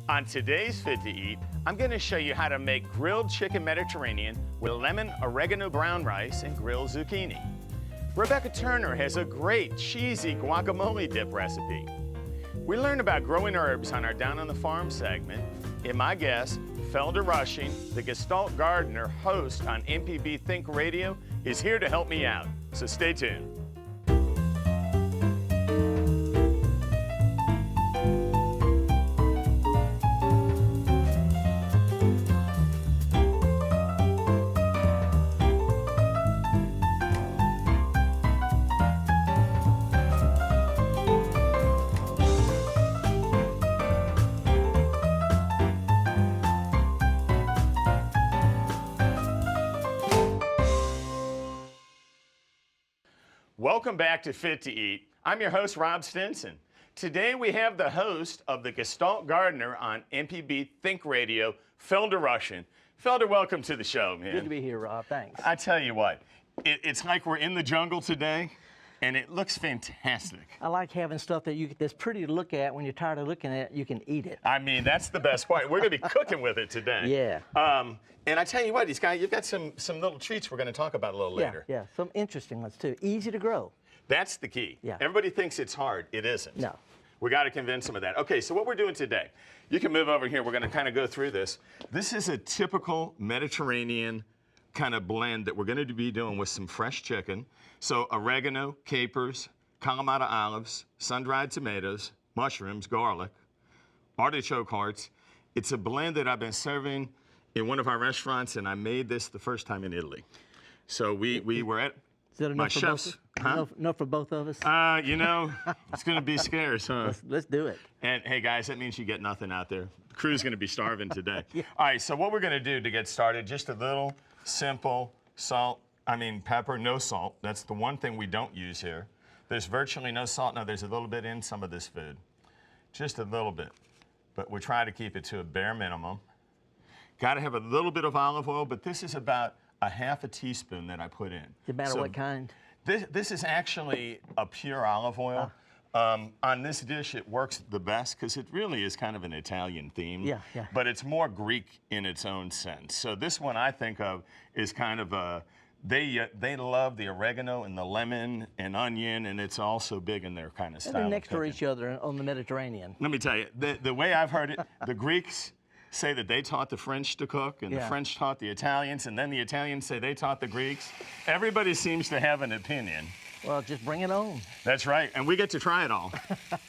On today's Fit to Eat, I'm going to show you how to make grilled chicken Mediterranean with lemon oregano brown rice and grilled zucchini. Rebecca Turner has a great cheesy guacamole dip recipe. We learn about growing herbs on our Down on the Farm segment, and my guest, Felder Rushing, the Gestalt Gardener host on MPB Think Radio, is here to help me out. So stay tuned. Welcome back to Fit to Eat. I'm your host, Rob Stinson. Today we have the host of the Gestalt Gardener on MPB Think Radio, Felder Rushing. Felder, welcome to the show, man. Good to be here, Rob. Thanks. I tell you what, it's like we're in the jungle today, and it looks fantastic. I like having stuff that's pretty to look at. When you're tired of looking at it, you can eat it. I mean, that's the best part. We're going to be cooking with it today. Yeah. And I tell you what, you've got some little treats we're going to talk about a little later. Yeah, some interesting ones too. Easy to grow. That's the key. Yeah. Everybody thinks it's hard. It isn't. No. We got to convince them of that. Okay, so what we're doing today, you can move over here. We're going to kind of go through this. This is a typical Mediterranean kind of blend that we're going to be doing with some fresh chicken. So oregano, capers, Kalamata olives, sun-dried tomatoes, mushrooms, garlic, artichoke hearts. It's a blend that I've been serving in one of our restaurants, and I made this the first time in Italy. So we were at my chef's. Enough for both of us? You know, it's going to be scarce, huh? Let's do it. And hey, guys, that means you get nothing out there. The crew's going to be starving today. Yeah. All right, so what we're going to do to get started, just a little simple pepper, no salt. That's the one thing we don't use here. There's virtually no salt. Now, there's a little bit in some of this food, just a little bit. But we're trying to keep it to a bare minimum. Got to have a little bit of olive oil, but this is about a half a teaspoon that I put in. No matter what kind? This is actually a pure olive oil. On this dish, it works the best because it really is kind of an Italian theme. Yeah. But it's more Greek in its own sense. So this one I think of is kind of a, they love the oregano and the lemon and onion, and it's also big in their kind of style. And they're next to each other on the Mediterranean. Let me tell you, the way I've heard it, the Greeks say that they taught the French to cook, and the French taught the Italians, and then the Italians say they taught the Greeks. Everybody seems to have an opinion. Well, just bring it on. That's right, and we get to try it all. All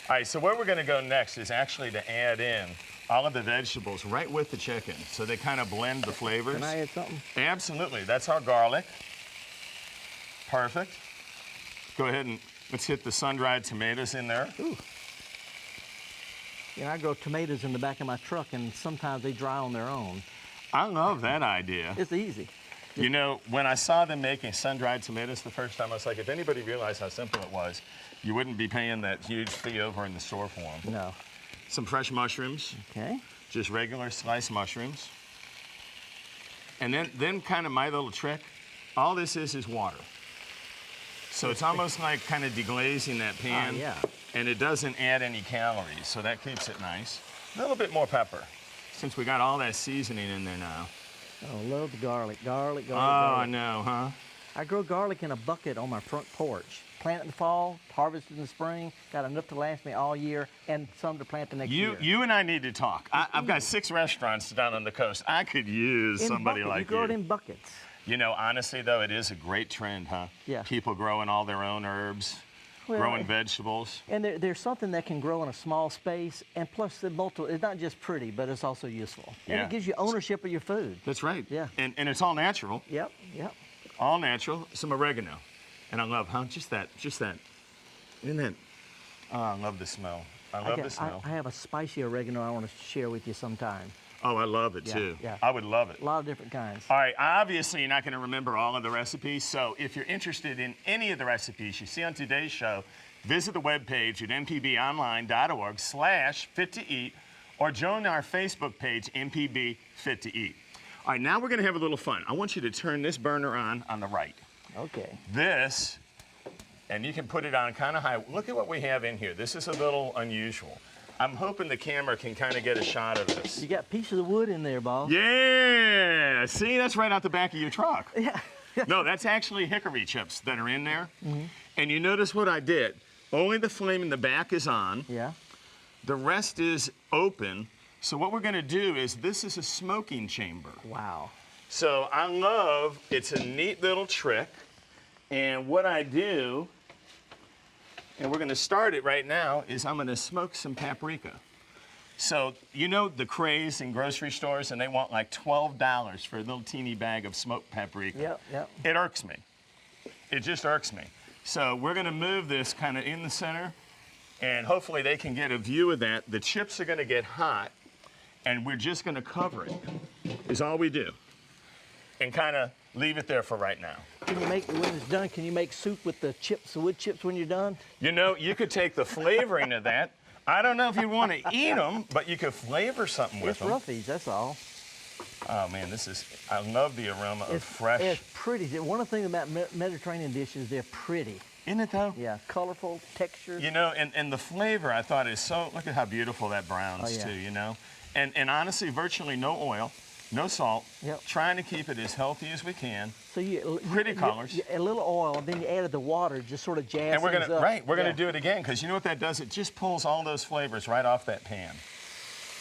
right, so where we're going to go next is actually to add in all of the vegetables right with the chicken, so they kind of blend the flavors. Can I add something? Absolutely. That's our garlic. Perfect. Go ahead and let's hit the sun-dried tomatoes in there. Ooh. You know, I grow tomatoes in the back of my truck, and sometimes they dry on their own. I love that idea. It's easy. You know, when I saw them making sun-dried tomatoes the first time, I was like, if anybody realized how simple it was, you wouldn't be paying that huge fee over in the store for them. No. Some fresh mushrooms. Okay. Just regular sliced mushrooms. And then kind of my little trick, all this is water. So it's almost like kind of deglazing that pan. Yeah. And it doesn't add any calories, so that keeps it nice. A little bit more pepper, since we got all that seasoning in there now. Oh, love the garlic. Garlic. Oh, I know, huh? I grow garlic in a bucket on my front porch. Plant in the fall, harvest in the spring, got enough to last me all year, and some to plant the next year. You and I need to talk. I've got 6 restaurants down on the coast. I could use somebody like you. You grow it in buckets. You know, honestly, though, it is a great trend, huh? Yeah. People growing all their own herbs, growing vegetables. And there's something that can grow in a small space, and plus it's not just pretty, but it's also useful. And it gives you ownership of your food. That's right. Yeah. And it's all natural. Yep. All natural. Some oregano. And I love, just that. Isn't that? Oh, I love the smell. I love the smell. I have a spicy oregano I want to share with you sometime. Oh, I love it too. Yeah. I would love it. A lot of different kinds. All right, obviously you're not going to remember all of the recipes, so if you're interested in any of the recipes you see on today's show, visit the webpage at mpbonline.org/fit-to-eat or join our Facebook page, MPB Fit to Eat. All right, now we're going to have a little fun. I want you to turn this burner on the right. Okay. This, and you can put it on kind of high. Look at what we have in here. This is a little unusual. I'm hoping the camera can kind of get a shot of this. You got pieces of wood in there, boss. Yeah, see, that's right out the back of your truck. Yeah. No, that's actually hickory chips that are in there. And you notice what I did. Only the flame in the back is on. Yeah. The rest is open. So what we're gonna do is, this is a smoking chamber. Wow. So I love, it's a neat little trick. And what I do, and we're gonna start it right now, is I'm gonna smoke some paprika. So, you know the craze in grocery stores, and they want like $12 for a little teeny bag of smoked paprika. Yep, yep. It irks me. It just irks me. So we're gonna move this kind of in the center, and hopefully they can get a view of that. The chips are gonna get hot, and we're just gonna cover it, is all we do. And kind of leave it there for right now. Can you make, when it's done, can you make soup with the chips, the wood chips when you're done? You know, you could take the flavoring of that. I don't know if you want to eat them, but you could flavor something with It's them. roughies, that's all. Oh man, I love the aroma of fresh. It's pretty. One of the things about Mediterranean dishes, they're pretty. Isn't it though? Yeah, colorful, textures. You know, and the flavor I thought is so, look at how beautiful that browns Oh, yeah. too, you know? And honestly, virtually no oil, no salt. Yep. Trying to keep it as healthy as we can. So Pretty colors. A little oil, and then you added the water, just sort of jazz And we're things gonna, up. right, we're Yeah. gonna do it again, because you know what that does? It just pulls all those flavors right off that pan.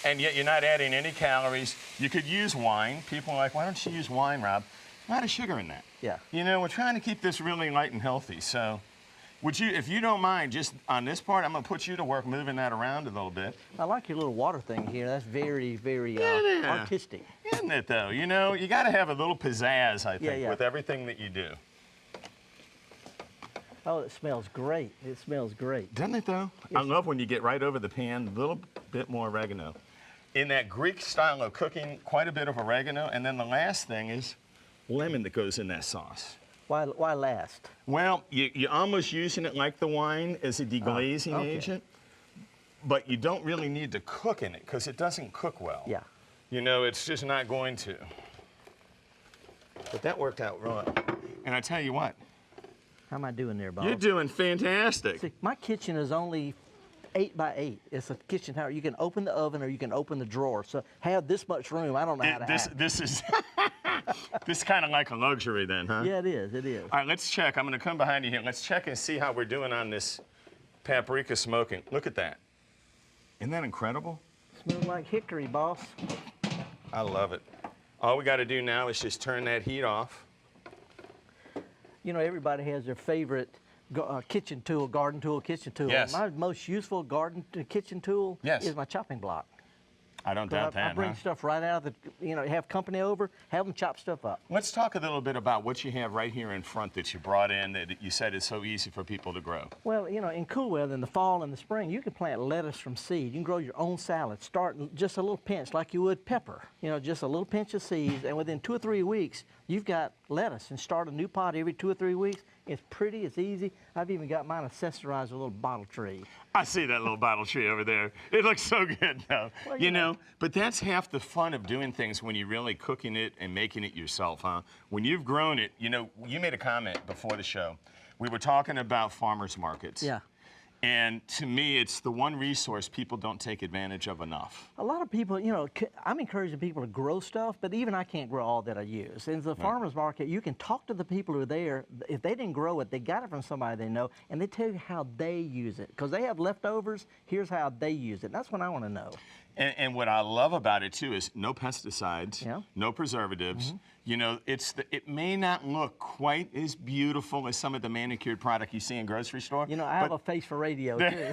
And yet you're not adding any calories. You could use wine. People are like, why don't you use wine, Rob? A lot of sugar in that. Yeah. You know, we're trying to keep this really light and healthy. So would you, if you don't mind, just on this part, I'm gonna put you to work moving that around a little bit. I like your little water thing here. That's very, very Yeah. artistic. Isn't it though? You know, you gotta have a little pizzazz, I think, Yeah. with everything that you do. Oh, it smells great. It smells great. Doesn't it though? I love when you get right over the pan, a little bit more oregano. In that Greek style of cooking, quite a bit of oregano. And then the last thing is lemon that goes in that sauce. Why last? Well, you're almost using it like the wine as a deglazing okay. agent, but you don't really need to cook in it because it doesn't cook well. Yeah. You know, it's just not going to. But that worked out right. And I tell you what, How am I doing there, Bob? you're doing fantastic. See, my kitchen is only 8 by 8. It's a kitchen tower. You can open the oven or you can open the drawer. So have this much room. I don't know how to have it. This is this is kind of like a luxury then, huh? Yeah, it is. It is. All right, let's check. I'm going to come behind you here. Let's check and see how we're doing on this paprika smoking. Look at that. Isn't that incredible? Smells like hickory, boss. I love it. All we got to do now is just turn that heat off. You know, everybody has their favorite kitchen tool, garden tool, kitchen tool. Yes. My most useful kitchen tool Yes. is my chopping block. I don't doubt that, I bring huh? stuff right out of the, have company over, have them chop stuff up. Let's talk a little bit about what you have right here in front that you brought in that you said is so easy for people to grow. Well, in cool weather, in the fall and the spring, you can plant lettuce from seed. You can grow your own salad. Start just a little pinch like you would pepper. Just a little pinch of seeds, and within 2 or 3 weeks, you've got lettuce. And start a new pot every 2 or 3 weeks. It's pretty, it's easy. I've even got mine accessorized with a little bottle tree. I see that little bottle tree over there. It looks so good, though. Well, you know, but that's half the fun of doing things when you're really cooking it and making it yourself, huh? When you've grown it, you made a comment before the show. We were talking about farmers markets. Yeah. And to me, it's the one resource people don't take advantage of enough. A lot of people, I'm encouraging people to grow stuff, but even I can't grow all that I use. In the farmer's market, you can talk to the people who are there. If they didn't grow it, they got it from somebody they know, and they tell you how they use it. Because they have leftovers, here's how they use it. And that's what I want to know. And what I love about it too is no pesticides, Yeah. no preservatives. It may not look quite as beautiful as some of the manicured product you see in grocery store. I have a face for radio too.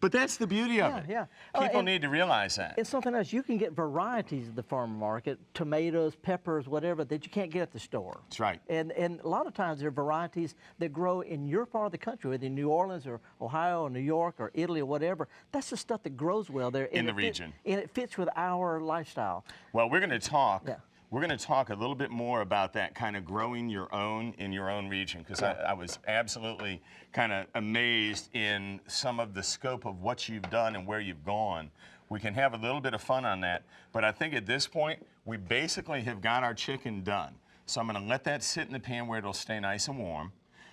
But that's the beauty of Yeah, it. yeah. People And- need to realize that. And something else, you can get varieties at the farmer market, tomatoes, peppers, whatever, that you can't get at the store. That's right. And a lot of times there are varieties that grow in your part of the country, whether in New Orleans or Ohio or New York or Italy or whatever. That's the stuff that grows well there. In the region. And it fits with our lifestyle. Well, we're going to talk. Yeah. We're going to talk a little bit more about that kind of growing your own in your own region, because I was absolutely kind of amazed in some of the scope of what you've done and where you've gone. We can have a little bit of fun on that, but I think at this point, we basically have got our chicken done. So I'm going to let that sit in the pan where it'll stay nice and warm.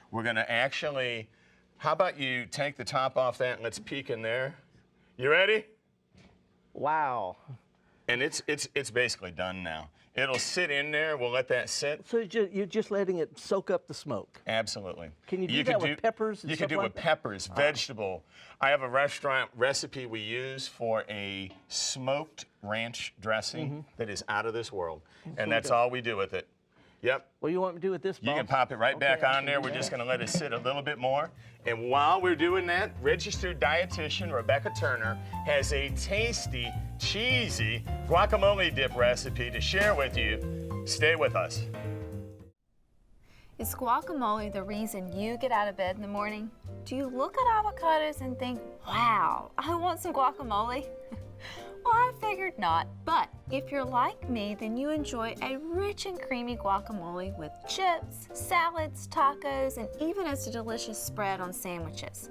We're going to actually, how about you take the top off that and let's peek in there? You ready? Wow. And it's basically done now. It'll sit in there. We'll let that sit. So you're just letting it soak up the smoke. Absolutely. Can you do that with peppers and You can stuff do it like with that? peppers, vegetable. I have a restaurant recipe we use for a smoked ranch dressing that is out of this world. And that's all we do with it. Yep. What do you want me to do with this, You Bob? can pop it right back Okay, I on can there. do We're that. just going to let it sit a little bit more. And while we're doing that, registered dietitian Rebecca Turner has a tasty, cheesy guacamole dip recipe to share with you. Stay with us. Is guacamole the reason you get out of bed in the morning? Do you look at avocados and think, wow, I want some guacamole? Well, I figured not, but if you're like me, then you enjoy a rich and creamy guacamole with chips, salads, tacos, and even as a delicious spread on sandwiches.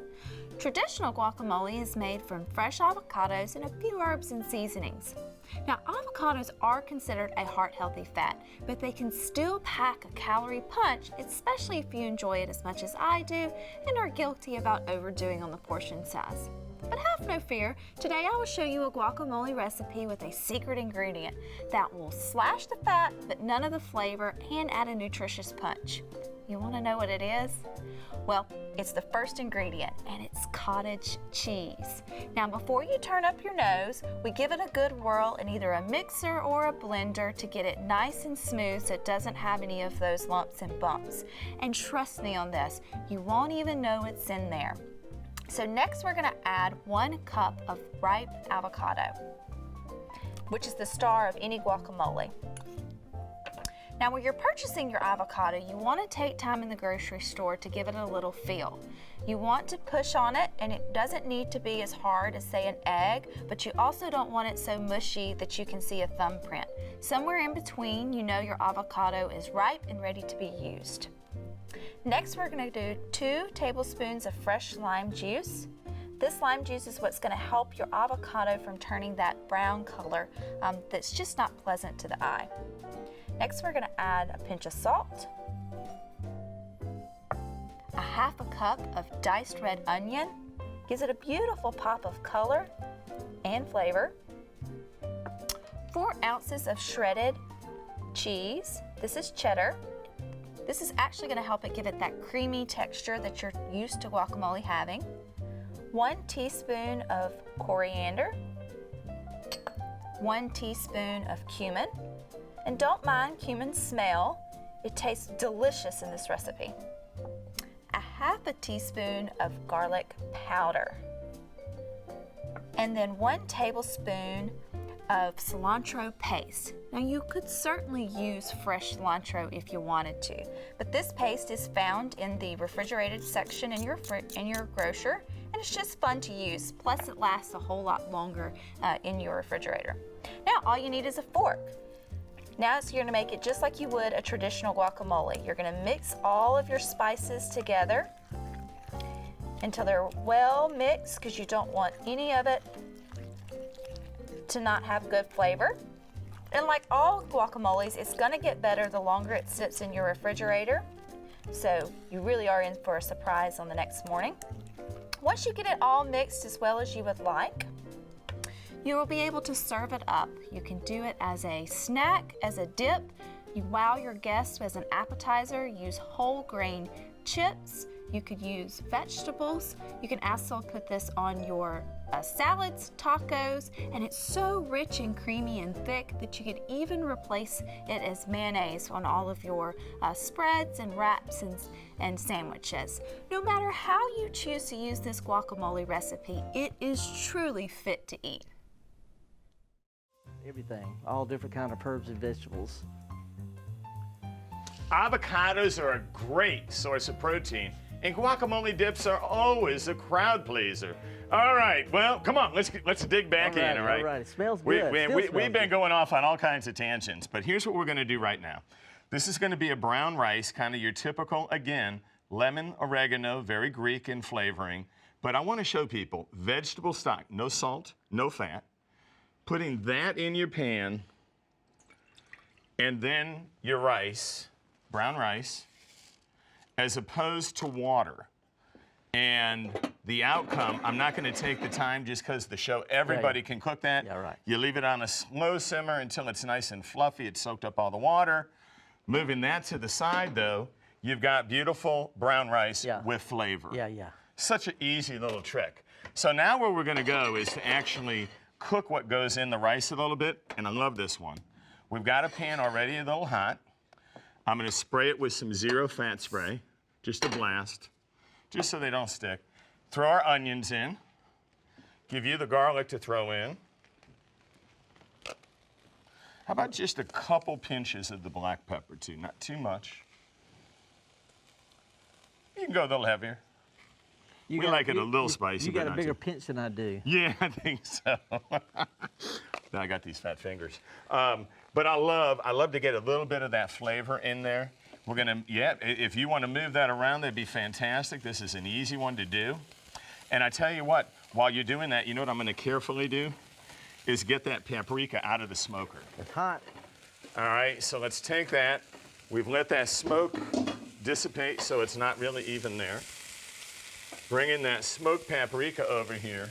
Traditional guacamole is made from fresh avocados and a few herbs and seasonings. Now, avocados are considered a heart-healthy fat, but they can still pack a calorie punch, especially if you enjoy it as much as I do and are guilty about overdoing on the portion size. But have no fear, today I will show you a guacamole recipe with a secret ingredient that will slash the fat but none of the flavor and add a nutritious punch. You want to know what it is? Well, it's the first ingredient, and it's cottage cheese. Now, before you turn up your nose, we give it a good whirl in either a mixer or a blender to get it nice and smooth so it doesn't have any of those lumps and bumps. And trust me on this, you won't even know it's in there. So next we're going to add 1 cup of ripe avocado, which is the star of any guacamole. Now, when you're purchasing your avocado, you want to take time in the grocery store to give it a little feel. You want to push on it, and it doesn't need to be as hard as, say, an egg, but you also don't want it so mushy that you can see a thumbprint. Somewhere in between, you know your avocado is ripe and ready to be used. Next, we're going to do 2 tablespoons of fresh lime juice. This lime juice is what's going to help your avocado from turning that brown color that's just not pleasant to the eye. Next, we're going to add a pinch of salt, a 1/2 cup of diced red onion, gives it a beautiful pop of color and flavor, 4 ounces of shredded cheese. This is cheddar. This is actually going to help it give it that creamy texture that you're used to guacamole having. 1 teaspoon of coriander, 1 teaspoon of cumin, and don't mind cumin's smell, it tastes delicious in this recipe. A 1/2 teaspoon of garlic powder, and then 1 tablespoon of cilantro paste. Now, you could certainly use fresh cilantro if you wanted to, but this paste is found in the refrigerated section in your grocer, and it's just fun to use. Plus, it lasts a whole lot longer in your refrigerator. Now, all you need is a fork. Now, you're going to make it just like you would a traditional guacamole. You're going to mix all of your spices together until they're well mixed, because you don't want any of it to not have good flavor. And like all guacamoles, it's going to get better the longer it sits in your refrigerator. So you really are in for a surprise on the next morning. Once you get it all mixed as well as you would like, you will be able to serve it up. You can do it as a snack, as a dip. You wow your guests as an appetizer. Use whole grain chips. You could use vegetables. You can also put this on your salads, tacos, and it's so rich and creamy and thick that you could even replace it as mayonnaise on all of your spreads and wraps and sandwiches. No matter how you choose to use this guacamole recipe, it is truly fit to eat. Everything, all different kind of herbs and vegetables. Avocados are a great source of protein, and guacamole dips are always a crowd pleaser. All right, well, come on, let's dig back in, all right? All right, it smells good. We've been going off on all kinds of tangents, but here's what we're going to do right now. This is going to be a brown rice, kind of your typical, again, lemon, oregano, very Greek in flavoring. But I want to show people vegetable stock, no salt, no fat. Putting that in your pan, and then your rice, brown rice, as opposed to water. And the outcome, I'm not going to take the time just because to show everybody can cook that. Yeah, right. You leave it on a slow simmer until it's nice and fluffy. It's soaked up all the water. Moving that to the side, though, you've got beautiful brown rice with flavor. Yeah, yeah. Such an easy little trick. So now where we're going to go is to actually cook what goes in the rice a little bit, and I love this one. We've got a pan already a little hot. I'm going to spray it with some zero fat spray, just a blast, just so they don't stick. Throw our onions in. Give you the garlic to throw in. How about just a couple pinches of the black pepper too, not too much. You can go a little heavier. We like it a little spicy, You but got a not bigger too. pinch than I do. Yeah, I think so. Now I got these fat fingers. But I love to get a little bit of that flavor in there. We're gonna, if you want to move that around, that'd be fantastic. This is an easy one to do. And I tell you what, while you're doing that, you know what I'm gonna carefully do? Is get that paprika out of the smoker. It's hot. All right, so let's take that. We've let that smoke dissipate so it's not really even there. Bringing that smoked paprika over here.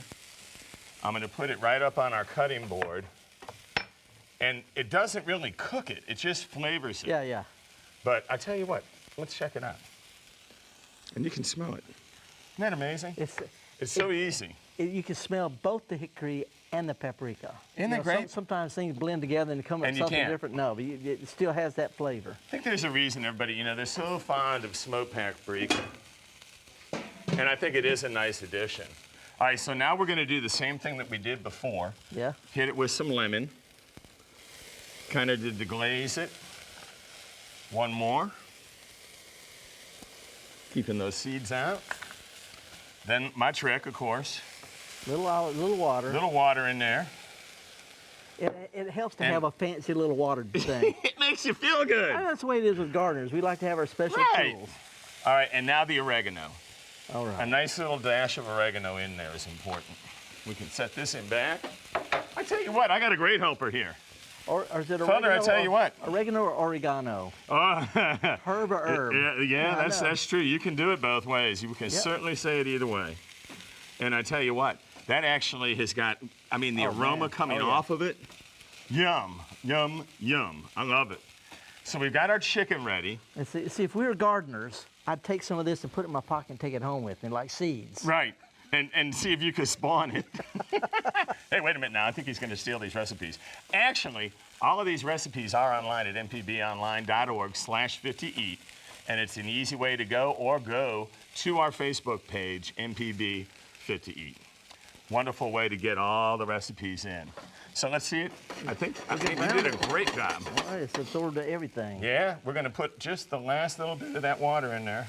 I'm gonna put it right up on our cutting board. And it doesn't really cook it, it just flavors it. Yeah, yeah. But I tell you what, let's check it out. And you can smell it. Isn't that amazing? It's so easy. You can smell both the hickory and the paprika. Isn't that great? Sometimes things blend together and come up And you something can't. different. No, but it still has that flavor. I think there's a reason everybody, they're so fond of smoked paprika. And I think it is a nice addition. All right, so now we're gonna do the same thing that we did before. Yeah. Hit it with some lemon. Kind of to deglaze it. One more. Keeping those seeds out. Then my trick, of course, Little water. little water in there. It helps to And- have a fancy little water thing. It makes you feel good. And that's the way it is with gardeners. We like to have our special Right. tools. All right, and now the oregano. All A right. nice little dash of oregano in there is important. We can set this in back. I tell you what, I got a great helper here. Or is it Father, oregano? I tell you what. Oregano or oregano? Oh, Herb or herb? yeah, I know. that's true. You can do it both ways. You can certainly say it either way. And I tell you what, that actually has got, the aroma man. coming Oh, yeah. off of it. Yum, yum, yum. I love it. So we've got our chicken ready. And see, if we were gardeners, I'd take some of this and put it in my pocket and take it home with me, like seeds. Right. And see if you could spawn it. Hey, wait a minute now. I think he's going to steal these recipes. Actually, all of these recipes are online at mpbonline.org/50eat. And it's an easy way to go, or go to our Facebook page, MPB 50eat. Wonderful way to get all the recipes in. So let's see it. I think you did a great job. All right, it's absorbed to everything. Yeah, we're going to put just the last little bit of that water in there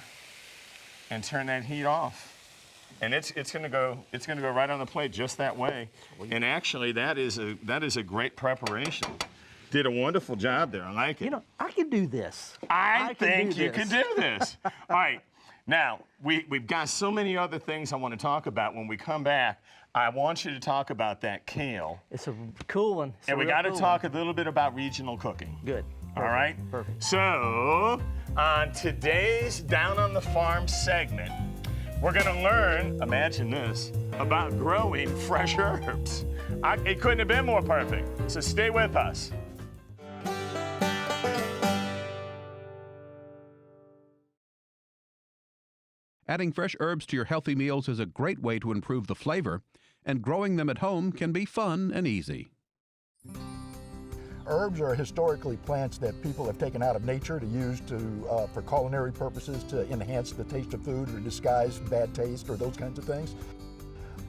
and turn that heat off. And it's going to go right on the plate just that way. And actually, that is a great preparation. Did a wonderful job there. I like it. I can do this. I think do you can do this. All right. Now, we've got so many other things I want to talk about. When we come back, I want you to talk about that kale. It's a cool one. It's a And we real got to cool talk one. a little bit about regional cooking. Good. All right? Perfect. So, on today's Down on the Farm segment, we're going to learn, imagine this, about growing fresh herbs. It couldn't have been more perfect. So stay with us. Adding fresh herbs to your healthy meals is a great way to improve the flavor, and growing them at home can be fun and easy. Herbs are historically plants that people have taken out of nature to use for culinary purposes, to enhance the taste of food or disguise bad taste or those kinds of things.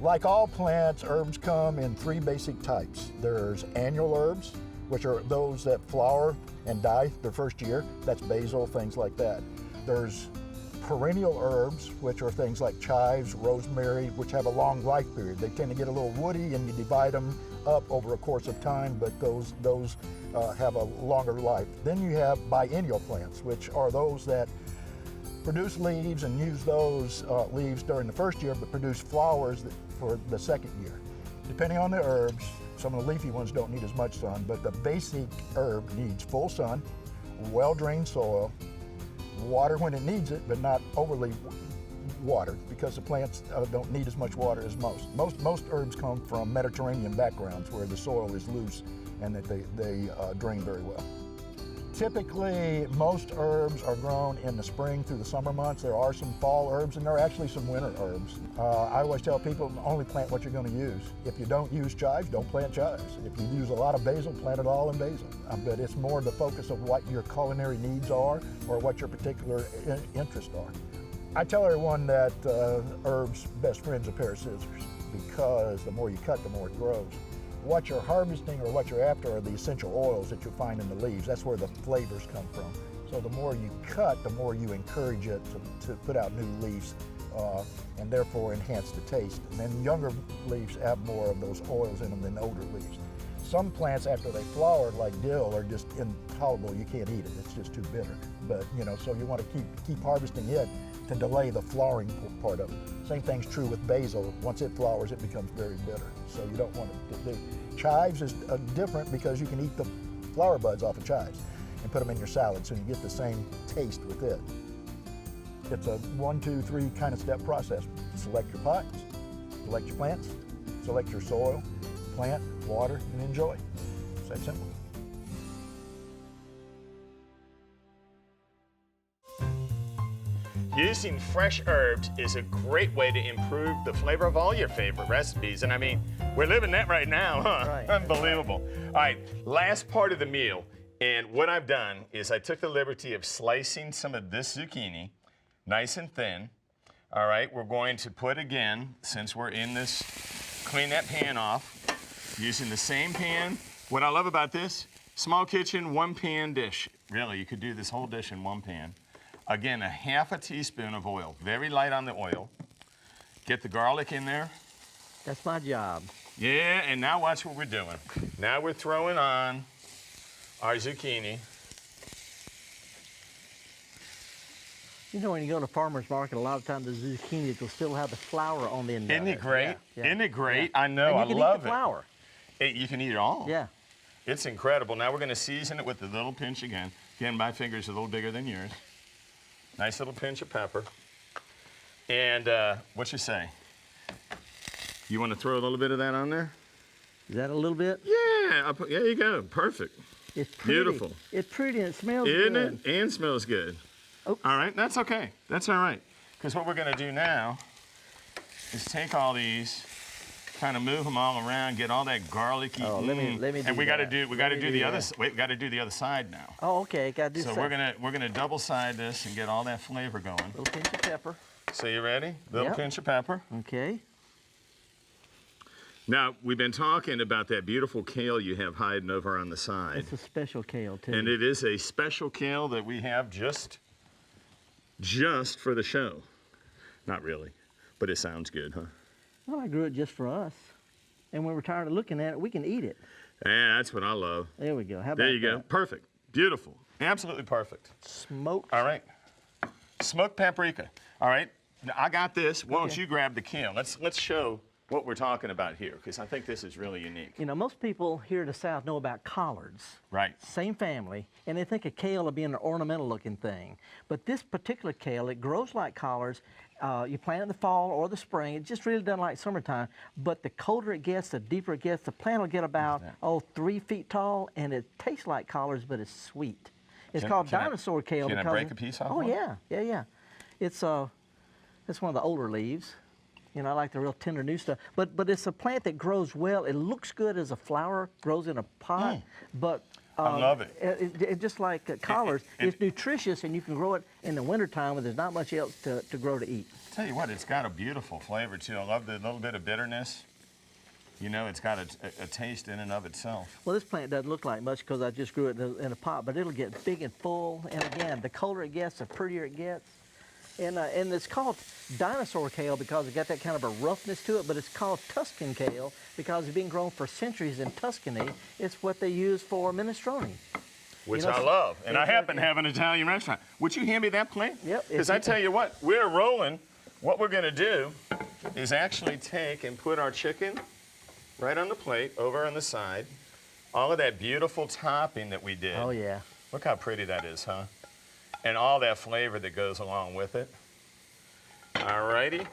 Like all plants, herbs come in three basic types. There's annual herbs, which are those that flower and die their first year. That's basil, things like that. There's perennial herbs, which are things like chives, rosemary, which have a long life period. They tend to get a little woody and you divide them up over a course of time, but those have a longer life. Then you have biennial plants, which are those that produce leaves and use those leaves during the first year, but produce flowers for the second year. Depending on the herbs, some of the leafy ones don't need as much sun, but the basic herb needs full sun, well-drained soil, water when it needs it, but not overly water because the plants don't need as much water as most. Most herbs come from Mediterranean backgrounds where the soil is loose and that they drain very well. Typically, most herbs are grown in the spring through the summer months. There are some fall herbs and there are actually some winter herbs. I always tell people only plant what you're going to use. If you don't use chives, don't plant chives. If you use a lot of basil, plant it all in basil. But it's more the focus of what your culinary needs are or what your particular interests are. I tell everyone that herbs' best friend's a pair of scissors because the more you cut, the more it grows. What you're harvesting or what you're after are the essential oils that you find in the leaves. That's where the flavors come from. So the more you cut, the more you encourage it to put out new leaves and therefore enhance the taste. And then younger leaves have more of those oils in them than older leaves. Some plants, after they flower, like dill, are just intolerable. You can't eat it. It's just too bitter. But, you know, so you want to keep harvesting it to delay the flowering part of it. Same thing's true with basil. Once it flowers, it becomes very bitter. So you don't want to do. Chives is different because you can eat the flower buds off of chives and put them in your salad, so you get the same taste with it. It's a 1, 2, 3 kind of step process. Select your pots, select your plants, select your soil, plant, water, and enjoy. It's that simple. Using fresh herbs is a great way to improve the flavor of all your favorite recipes. And I mean, we're living that right now, huh? Right. Unbelievable. All right, last part of the meal. And what I've done is I took the liberty of slicing some of this zucchini nice and thin. All right, we're going to put again, since we're in this, clean that pan off using the same pan. What I love about this, small kitchen, 1 pan dish. Really, you could do this whole dish in 1 pan. Again, a half a teaspoon of oil, very light on the oil. Get the garlic in there. That's my job. Yeah, and now watch what we're doing. Now we're throwing on our zucchini. You know, when you go to farmer's market, a lot of times the zucchini will still have the flour on the end Isn't of it great? Yeah. Isn't it great? Yeah. I know, And you I can love eat the it. flour. You can eat it all. Yeah. It's incredible. Now we're going to season it with a little pinch again. Again, my finger's a little bigger than yours. Nice little pinch of pepper. And what you say? You want to throw a little bit of that on there? Is that a little bit? Yeah, there you go. Perfect. It's pretty. Beautiful. It's pretty and it smells Isn't good. it? And smells good. Oh. All right, that's okay. That's all right. Because what we're going to do now is take all these, kind of move them all around, get all that garlicky. Oh, let me do and we got to that. do we Let got to me do do the other. that. Wait, we got to do the other side now. Oh, okay. Got to do So something. we're gonna double side this and get all that flavor going. Little pinch of pepper. So you ready? Little Yep. pinch of pepper. Okay. Now we've been talking about that beautiful kale you have hiding over on the side, It's a special kale too. and it is a special kale that we have just for the show. Not really, but it sounds good, huh? Well, I grew it just for us, and when we're tired of looking at it, we can eat it. Yeah, that's what I love. There we go. How about There you go. that? Perfect. Beautiful. Absolutely perfect. Smoked. All right. Smoked paprika. All right. Now, I got this. Why don't Okay. you grab the kale? Let's show what we're talking about here, because I think this is really unique. You know, most people here in the South know about collards. Right. Same family, and they think of kale as being an ornamental looking thing. But this particular kale, it grows like collards. You plant it in the fall or the spring. It just really doesn't like summertime. But the colder it gets, the deeper it gets. The plant will get about, 3 feet tall, and it tastes like collards, but it's sweet. It's called can I- dinosaur kale. can I because break a piece off Oh, one? yeah. It's one of the older leaves. You know, I like the real tender new stuff. But it's a plant that grows well. It looks good as a flower, grows in a pot, but I love it. It just like collards, it's nutritious, and you can grow it in the wintertime when there's not much else to grow to eat. Tell you what, it's got a beautiful flavor too. I love the little bit of bitterness. You know, it's got a taste in and of itself. Well, this plant doesn't look like much because I just grew it in a pot, but it'll get big and full. And again, the colder it gets, the prettier it gets. And it's called dinosaur kale because it got that kind of a roughness to it, but it's called Tuscan kale because it's been grown for centuries in Tuscany. It's what they use for minestrone. Which You know, I love. And I it's happen to like- have an Italian restaurant. Would you hand me that plate? Yep, Because if I you- tell you what, we're rolling. What we're going to do is actually take and put our chicken right on the plate, over on the side. All of that beautiful topping that we did. Oh, yeah. Look how pretty that is, huh? And all that flavor that goes along with it. All righty.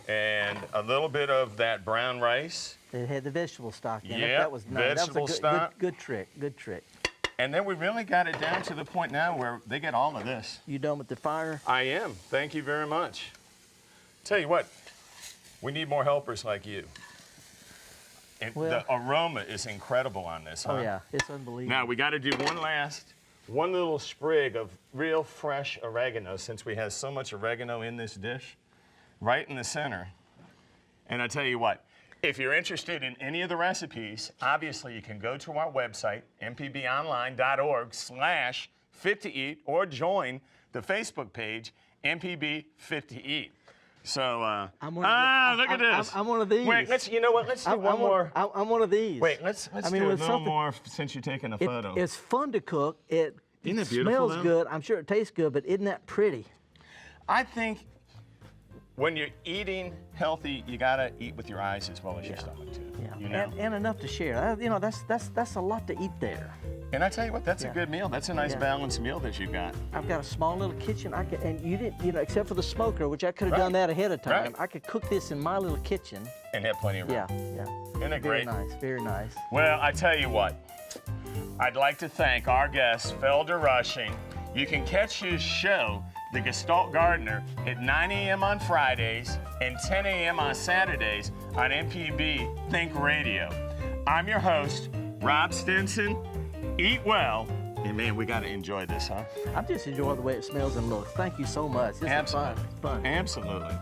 And a little bit of that brown rice. It had the vegetable stock in it. Yep, That was nice. vegetable that was a stock. good trick. Good trick. And then we really got it down to the point now where they get all of this. You done with the fire? I am. Thank you very much. Tell you what, we need more helpers like you. And Well- the aroma is incredible on this, huh? Oh yeah, it's unbelievable. Now we got to do one little sprig of real fresh oregano, since we have so much oregano in this dish, right in the center. And I tell you what, if you're interested in any of the recipes, obviously you can go to our website, mpbonline.org/fit2eat, or join the Facebook page, MPB Fit to Eat. So, I'm one of look at this. I'm one of these. Wait, let's do one more. I'm one of these. Wait, let's I do mean, a with little something- more since you're taking a It- photo. It's fun to cook. It Isn't it beautiful, smells though? good. I'm sure it tastes good, but isn't that pretty? I think when you're eating healthy, you gotta eat with your eyes as well as your stomach too. Yeah. You know? And enough to share. You know, that's a lot to eat there. And I tell you what, that's a Yeah. good meal. That's a nice Yeah. balanced meal that you got. I've got a small little kitchen. And you didn't, except for the smoker, which I could have Right. done that ahead of time. Right. I could cook this in my little kitchen. And have plenty of room. Yeah, yeah. Isn't it Very great? nice, very nice. Well, I tell you what, I'd like to thank our guest, Felder Rushing. You can catch his show, The Gestalt Gardener, at 9 a.m. on Fridays and 10 a.m. on Saturdays on MPB Think Radio. I'm your host, Rob Stinson. Eat well. And man, we got to enjoy this, huh? I'm just enjoying the way it smells and looks. Thank you so much. This is fun. Absolutely. It's fun. Absolutely.